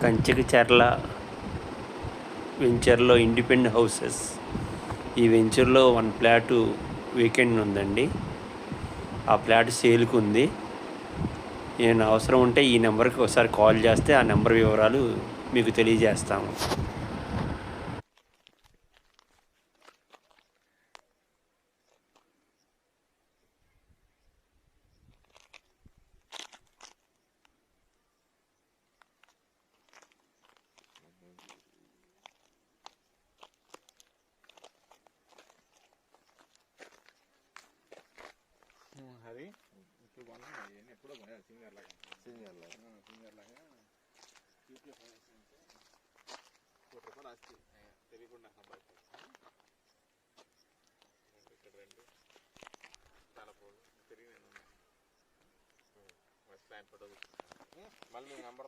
కంచికచర్ల వెంచర్లో independent houses. ఈ వెంచర్లో 1 ప్లాటు వేకెంట్ ఉందండి. ఆ ప్లాట్ సేల్కి ఉంది. ఏమైనా అవసరం ఉంటే ఈ నెంబర్కి ఒకసారి కాల్ చేస్తే ఆ నెంబర్ వివరాలు మీకు తెలియజేస్తాము. అది ఇప్పుడు కొన్నాను ఎప్పుడో కొన్నాను సింగర్ లాగా ₹1,00,000 ఆస్తి తెలియకుండా సంపాదించాను. ఇక్కడ రెండు చాలా పోలు తిరిగి నేను ఫస్ట్ టైం ఫోటో మళ్ళీ నెంబర్